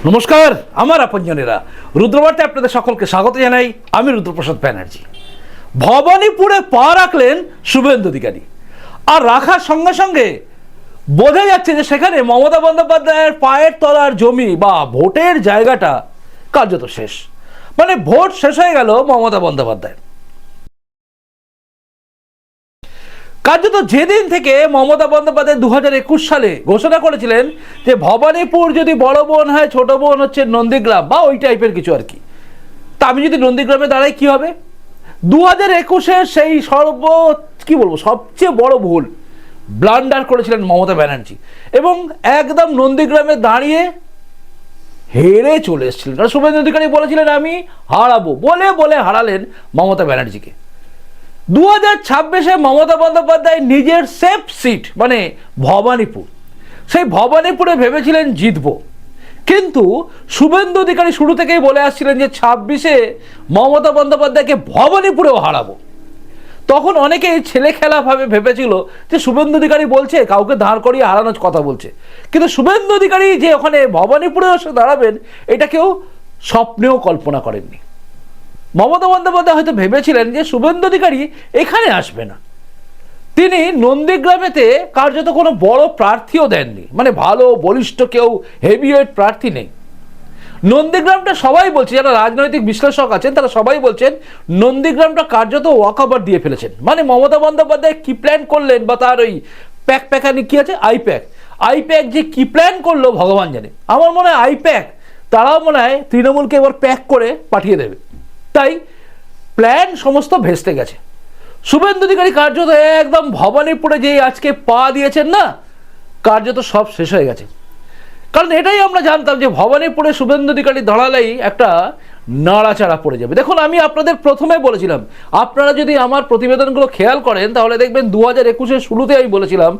নমস্কার আমার আপনজনেরা, রুদ্রবার্তে আপনাদের সকলকে স্বাগত জানাই। আমি রুদ্রপ্রসাদ ব্যানার্জি। ভবানীপুরে পা রাখলেন শুভেন্দু অধিকারী, আর রাখার সঙ্গে সঙ্গে বোঝা যাচ্ছে যে সেখানে মমতা বন্দ্যোপাধ্যায়ের পায়ের তলার জমি বা ভোটের জায়গাটা কার্যত শেষ। মানে ভোট শেষ হয়ে গেল মমতা বন্দ্যোপাধ্যায়। কার্যত যেদিন থেকে মমতা বন্দ্যোপাধ্যায় 2021 সালে ঘোষণা করেছিলেন যে ভবানীপুর যদি বড় বোন হয়, ছোট বোন হচ্ছে নন্দীগ্রাম বা ওই টাইপের কিছু আর কি, তা আমি যদি নন্দীগ্রামে দাঁড়াই কি হবে। 2021-এর সেই সবচেয়ে বড় ভুল ব্লান্ডার করেছিলেন মমতা ব্যানার্জি এবং একদম নন্দীগ্রামে দাঁড়িয়ে হেরে চলে এসেছিলেন। কারণ শুভেন্দু অধিকারী বলেছিলেন আমি হারাবো, বলে বলে হারালেন মমতা ব্যানার্জিকে। 2026-এ মমতা বন্দ্যোপাধ্যায় নিজের সেফ সিট মানে ভবানীপুর, সেই ভবানীপুরে ভেবেছিলেন জিতব, কিন্তু শুভেন্দু অধিকারী শুরু থেকেই বলে আসছিলেন যে 26-এ মমতা বন্দ্যোপাধ্যায়কে ভবানীপুরেও হারাবো। তখন অনেকেই ছেলে খেলাভাবে ভেবেছিল যে শুভেন্দু অধিকারী বলছে কাউকে দাঁড় করিয়ে হারানোর কথা বলছে, কিন্তু শুভেন্দু অধিকারী যে ওখানে ভবানীপুরে এসে দাঁড়াবেন এটা কেউ স্বপ্নেও কল্পনা করেননি। মমতা বন্দ্যোপাধ্যায় হয়তো ভেবেছিলেন যে শুভেন্দু অধিকারী এখানে আসবে না। তিনি নন্দীগ্রামেতে কার্যত কোনো বড় প্রার্থীও দেননি, মানে ভালো বলিষ্ঠ কেউ হেভিওয়েট প্রার্থী নেই। নন্দীগ্রামটা সবাই বলছে, যারা রাজনৈতিক বিশ্লেষক আছেন তারা সবাই বলছেন নন্দীগ্রামটা কার্যত ওয়াকওভার দিয়ে ফেলেছেন। মানে মমতা বন্দ্যোপাধ্যায় কি প্ল্যান করলেন বা তার ওই প্যাকানি কি আছে আইপ্যাক যে কি প্ল্যান করলো ভগবান জানে। আমার মনে হয় আইপ্যাক তারাও মনে হয় তৃণমূলকে এবার প্যাক করে পাঠিয়ে দেবে, তাই প্ল্যান সমস্ত ভেস্তে গেছে। শুভেন্দু অধিকারী কার্যত একদম ভবানীপুরে যে আজকে পা দিয়েছেন না, কার্যত সব শেষ হয়ে গেছে। কারণ এটাই আমরা জানতাম যে ভবানীপুরে শুভেন্দু অধিকারী দাঁড়ালেই একটা নাড়াচাড়া পড়ে যাবে। দেখুন, আমি আপনাদের প্রথমে বলেছিলাম, আপনারা যদি আমার প্রতিবেদনগুলো খেয়াল করেন তাহলে দেখবেন 2021-এর শুরুতে আমি বলেছিলাম,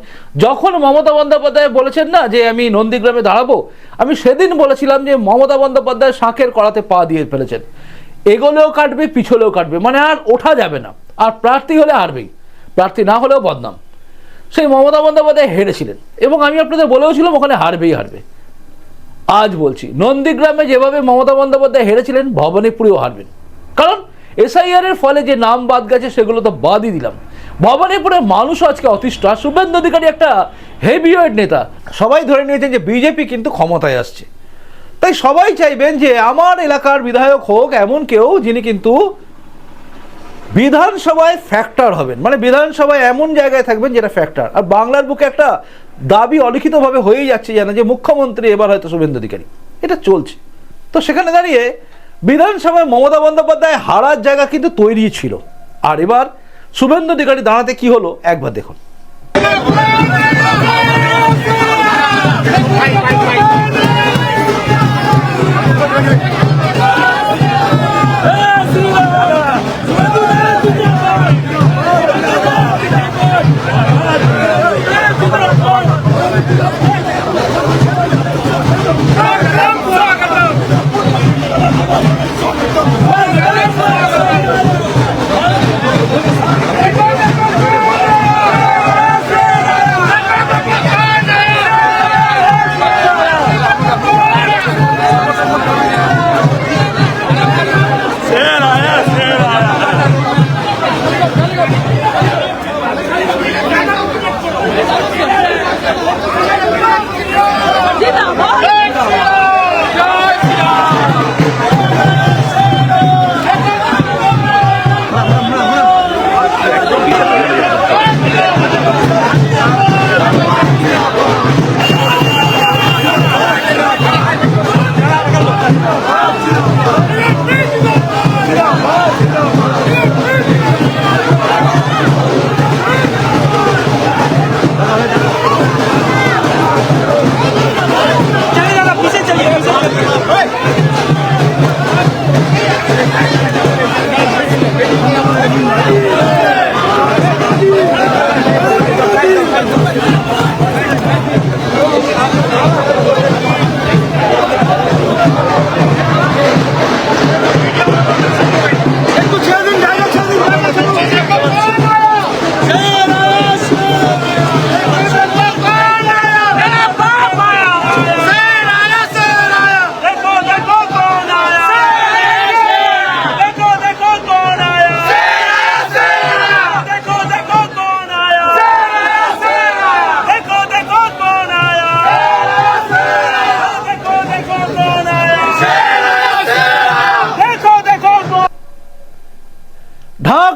যখন মমতা বন্দ্যোপাধ্যায় বলেছেন না যে আমি নন্দীগ্রামে দাঁড়াবো, আমি সেদিন বলেছিলাম যে মমতা বন্দ্যোপাধ্যায় শাঁখের কড়াতে পা দিয়ে ফেলেছেন, এগোলেও কাটবে পিছলেও কাটবে, মানে আর ওঠা যাবে না, আর প্রার্থী হলে হারবেই, প্রার্থী না হলেও বদনাম। সেই মমতা বন্দ্যোপাধ্যায় হেরেছিলেন এবং আমি আপনাদের বলেওছিলাম ওখানে হারবেই হারবে। আজ বলছি, নন্দীগ্রামে যেভাবে মমতা বন্দ্যোপাধ্যায় হেরেছিলেন ভবানীপুরেও হারবেন। কারণ এসআইআর এর ফলে যে নাম বাদ গেছে সেগুলো তো বাদই দিলাম, ভবানীপুরের মানুষ আজকে অতিষ্ঠ। শুভেন্দু অধিকারী একটা হেভিওয়েট নেতা, সবাই ধরে নিয়েছেন যে বিজেপি কিন্তু ক্ষমতায় আসছে, তাই সবাই চাইবেন যে আমার এলাকার বিধায়ক হোক এমন কেউ যিনি কিন্তু বিধানসভায় ফ্যাক্টর হবেন, মানে বিধানসভায় এমন জায়গায় থাকবেন যেটা ফ্যাক্টর। আর বাংলার বুকে একটা দাবি অলিখিতভাবে হয়েই যাচ্ছে যেন যে মুখ্যমন্ত্রী এবার হয়তো শুভেন্দু অধিকারী, এটা চলছে। তো সেখানে দাঁড়িয়ে বিধানসভায় মমতা বন্দ্যোপাধ্যায় হারার জায়গা কিন্তু তৈরি ছিল, আর এবার শুভেন্দু অধিকারী দাঁড়াতে কি হলো একবার দেখুন।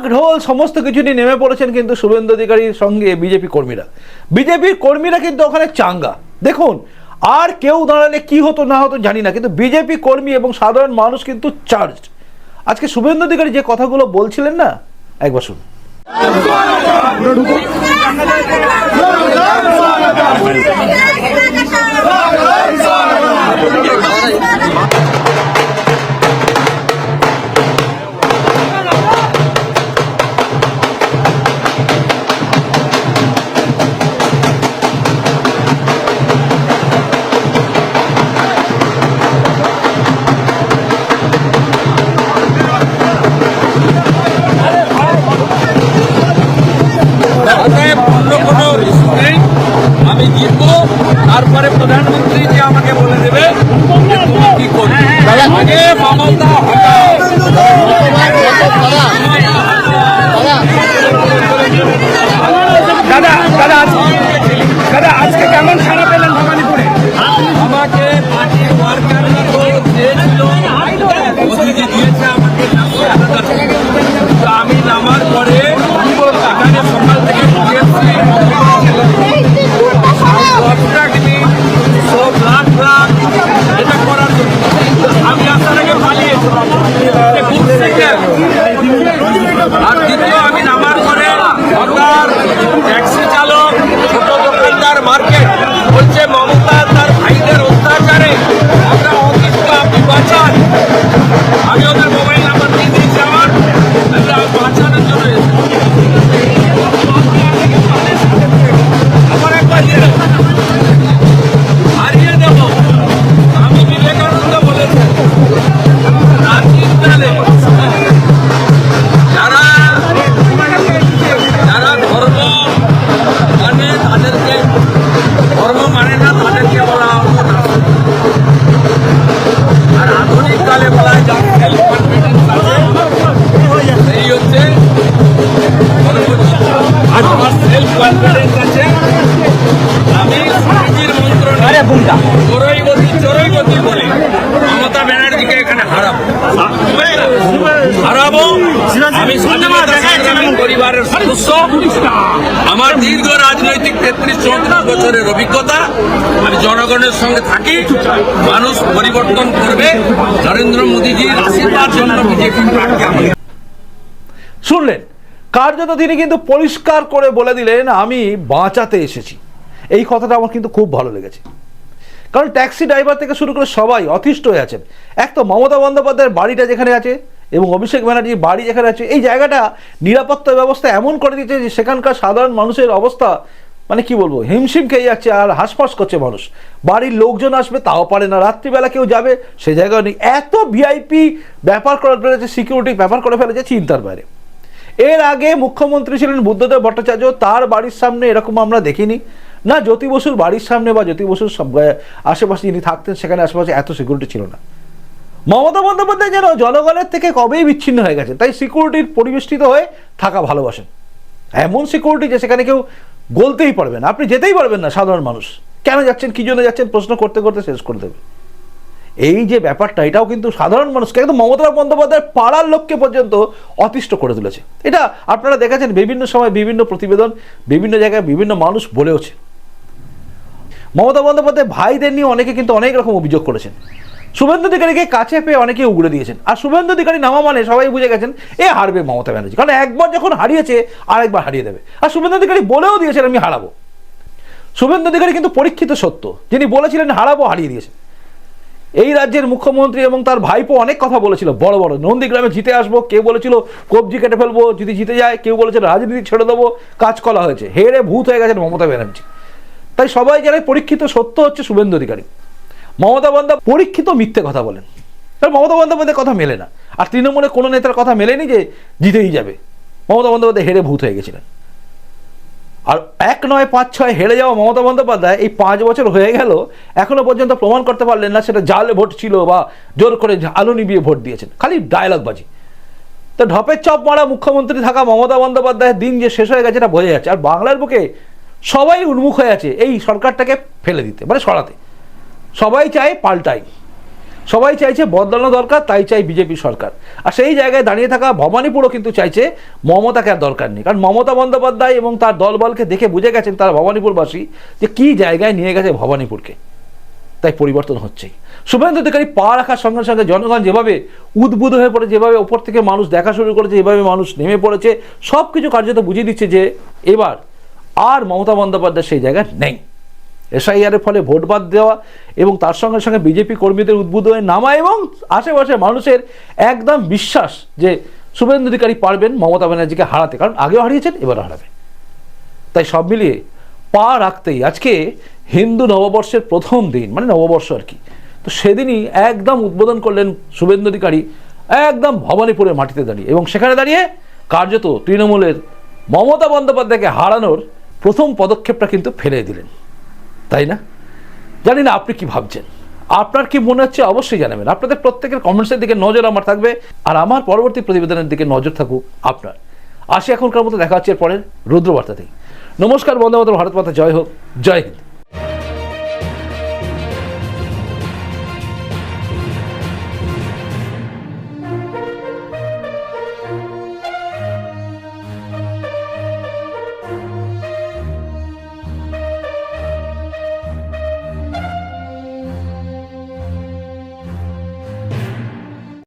ঢাকঢোল সমস্ত কিছু নিয়ে নেমে পড়েছেন কিন্তু শুভেন্দু অধিকারীর সঙ্গে বিজেপি কর্মীরা। বিজেপির কর্মীরা কিন্তু ওখানে চাঙ্গা। দেখুন, আর কেউ দাঁড়ালে কি হতো না হতো জানি না, কিন্তু বিজেপি কর্মী এবং সাধারণ মানুষ কিন্তু চার্জড। আজকে শুভেন্দু অধিকারী যে কথাগুলো বলছিলেন না, একবার শুনুন। আমি জিতবো, তারপরে প্রধানমন্ত্রী যে আমাকে বলে দেবে কি করবে। আগে মমতা দাদা দাদা দাদা আজকে কেমন সারা পেলেন ভবানীপুরে? আমাকে পার্টির ওয়ার্কাররা তো দিয়েছিল, মোদিজি দিয়েছে আমাকে, আমি নামার পরে এখানে সকাল থেকে এটা করার জন্য আমি আসার আগে পালিয়েছি। আর দ্বিতীয়, আমি নামার পরে সরকার ট্যাক্সি চালক, ছোট দোকানদার, মার্কেট বলছে মমতা তার ভাইদের অত্যাচারে আমরা অতিষ্ঠ, আপনি বাঁচান। আমি ওদের মোবাইল নাম্বার দিয়ে দিয়েছি, আমার বাঁচানোর জন্য আমার একবার হারিয়ে দেব। আমি বিবেকানন্দ বলেছেন প্রাচীন কালে যারা ধর্ম মানে তাদেরকে, ধর্ম মানে না তাদেরকে বলা হতো না। আর আধুনিক কালে বলা হয় যার সেলফ কনফিডেন্স আছে সেই হচ্ছে আর আমার সেলফ কনফিডেন্স আছে। আমি স্বামীজির মন্ত্র চোরই গতি বলে মমতা ব্যানার্জিকে এখানে হারাবো। আমি পরিবারের সদস্য, আমার দীর্ঘ রাজনৈতিক 33-34 বছরের অভিজ্ঞতা। আমি জনগণের সঙ্গে থাকি, মানুষ পরিবর্তন করবে। নরেন্দ্র মোদীজির আশীর্বাদ জন্য বিজেপি। শুনলেন, কার্যত তিনি কিন্তু পরিষ্কার করে বলে দিলেন আমি বাঁচাতে এসেছি। এই কথাটা আমার কিন্তু খুব ভালো লেগেছে, কারণ ট্যাক্সি ড্রাইভার থেকে শুরু করে সবাই অতিষ্ঠ হয়ে আছেন। এক তো মমতা বন্দ্যোপাধ্যায়ের বাড়িটা যেখানে আছে এবং অভিষেক ব্যানার্জির বাড়ি যেখানে আছে, এই জায়গাটা নিরাপত্তা ব্যবস্থা এমন করে দিয়েছে যে সেখানকার সাধারণ মানুষের অবস্থা মানে কি বলবো, হিমশিম খেয়ে যাচ্ছে আর হাঁসফাঁস করছে মানুষ। বাড়ির লোকজন আসবে তাও পারে না, রাত্রিবেলা কেউ যাবে সে জায়গাও নেই। এত ভিআইপি ব্যাপার করে ফেলেছে, সিকিউরিটি ব্যাপার করে ফেলেছে চিন্তার বাইরে। এর আগে মুখ্যমন্ত্রী ছিলেন বুদ্ধদেব ভট্টাচার্য, তার বাড়ির সামনে এরকম আমরা দেখিনি না। জ্যোতি বসুর বাড়ির সামনে বা জ্যোতি বসুর আশেপাশে যিনি থাকতেন সেখানে আশেপাশে এত সিকিউরিটি ছিল না। মমতা বন্দ্যোপাধ্যায় যেন জনগণের থেকে কবেই বিচ্ছিন্ন হয়ে গেছে, তাই সিকিউরিটির পরিবেষ্টিত হয়ে থাকা ভালোবাসেন। এমন সিকিউরিটি যে সেখানে কেউ গলতেই পারবেন, আপনি যেতেই পারবেন না। সাধারণ মানুষ কেন যাচ্ছেন, কি জন্য যাচ্ছেন প্রশ্ন করতে করতে শেষ করে দেবে। এই যে ব্যাপারটা, এটাও কিন্তু সাধারণ মানুষকে, একদম মমতা বন্দ্যোপাধ্যায়ের পাড়ার লোককে পর্যন্ত অতিষ্ঠ করে তুলেছে। এটা আপনারা দেখেছেন বিভিন্ন সময় বিভিন্ন প্রতিবেদন, বিভিন্ন জায়গায় বিভিন্ন মানুষ বলেওছে। মমতা বন্দ্যোপাধ্যায় ভাইদের নিয়ে অনেকে কিন্তু অনেক রকম অভিযোগ করেছেন। শুভেন্দু অধিকারীকে কাছে পেয়ে অনেকে উগড়ে দিয়েছেন। আর শুভেন্দু অধিকারী নামা মানে সবাই বুঝে গেছেন এ হারবে মমতা ব্যানার্জি, কারণ একবার যখন হারিয়েছে আরেকবার হারিয়ে দেবে। আর শুভেন্দু অধিকারী বলেও দিয়েছেন আমি হারাবো। শুভেন্দু অধিকারী কিন্তু পরীক্ষিত সত্য, যিনি বলেছিলেন হারাবো, হারিয়ে দিয়েছে। এই রাজ্যের মুখ্যমন্ত্রী এবং তার ভাইপো অনেক কথা বলেছিল, বড় বড় নন্দীগ্রামে জিতে আসবো, কেউ বলেছিল কবজি কেটে ফেলবো যদি জিতে যায়, কেউ বলেছিল রাজনীতি ছেড়ে দেবো, কাজ করা হয়েছে। হেরে ভূত হয়ে গেছেন মমতা ব্যানার্জি। তাই সবাই জানে পরীক্ষিত সত্য হচ্ছে শুভেন্দু অধিকারী। মমতা বন্দ্যোপাধ্যায় পরীক্ষিত মিথ্যে কথা বলেন, তার মমতা বন্দ্যোপাধ্যায়ের কথা মেলে না। আর তৃণমূলে কোনো নেতার কথা মেলেনি যে জিতেই যাবে। মমতা বন্দ্যোপাধ্যায় হেরে ভূত হয়ে গেছিলেন। আর 1 নয় 5 6 হেরে যাওয়া মমতা বন্দ্যোপাধ্যায় এই 5 বছর হয়ে গেল, এখনো পর্যন্ত প্রমাণ করতে পারলেন না সেটা জাল ভোট ছিল বা জোর করে আলো নিবিয়ে ভোট দিয়েছেন, খালি ডায়লগ বাজি। তো ঢপের চপ মারা মুখ্যমন্ত্রী থাকা মমতা বন্দ্যোপাধ্যায়ের দিন যে শেষ হয়ে গেছে এটা বোঝা যাচ্ছে। আর বাংলার বুকে সবাই উন্মুখ হয়ে আছে এই সরকারটাকে ফেলে দিতে, মানে সরাতে। সবাই চায় পাল্টাই। সবাই চাইছে বদলানো দরকার, তাই চাই বিজেপি সরকার। আর সেই জায়গায় দাঁড়িয়ে থাকা ভবানীপুরও কিন্তু চাইছে মমতাকে আর দরকার নেই, কারণ মমতা বন্দ্যোপাধ্যায় এবং তার দলবলকে দেখে বুঝে গেছেন তারা ভবানীপুরবাসী যে কী জায়গায় নিয়ে গেছে ভবানীপুরকে। তাই পরিবর্তন হচ্ছেই। শুভেন্দু অধিকারী পা রাখার সঙ্গে সঙ্গে জনগণ যেভাবে উদ্বুদ্ধ হয়ে পড়ে, যেভাবে ওপর থেকে মানুষ দেখা শুরু করেছে, যেভাবে মানুষ নেমে পড়েছে, সব কিছু কার্যত বুঝিয়ে দিচ্ছে যে এবার আর মমতা বন্দ্যোপাধ্যায় সেই জায়গায় নেই। এসআইআরের ফলে ভোট বাদ দেওয়া এবং তার সঙ্গে সঙ্গে বিজেপি কর্মীদের উদ্বুদ্ধ হয়ে নামা এবং আশেপাশে মানুষের একদম বিশ্বাস যে শুভেন্দু অধিকারী পারবেন মমতা ব্যানার্জিকে হারাতে, কারণ আগেও হারিয়েছেন, এবারও হারাবে। তাই সব মিলিয়ে পা রাখতেই আজকে হিন্দু নববর্ষের প্রথম দিন, মানে নববর্ষ আর কি, তো সেদিনই একদম উদ্বোধন করলেন শুভেন্দু অধিকারী একদম ভবানীপুরের মাটিতে দাঁড়িয়ে, এবং সেখানে দাঁড়িয়ে কার্যত তৃণমূলের মমতা বন্দ্যোপাধ্যায়কে হারানোর প্রথম পদক্ষেপটা কিন্তু ফেলে দিলেন, তাই না? জানি না আপনি কি ভাবছেন, আপনার কি মনে হচ্ছে অবশ্যই জানাবেন। আপনাদের প্রত্যেকের কমেন্টসের দিকে নজর আমার থাকবে, আর আমার পরবর্তী প্রতিবেদনের দিকে নজর থাকুক আপনার। আসি এখনকার মতো, দেখা হচ্ছে এর পরের রুদ্রবার্তাতেই। নমস্কার, বন্দে মাতরম, ভারত মাতা জয় হোক, জয় হিন্দ।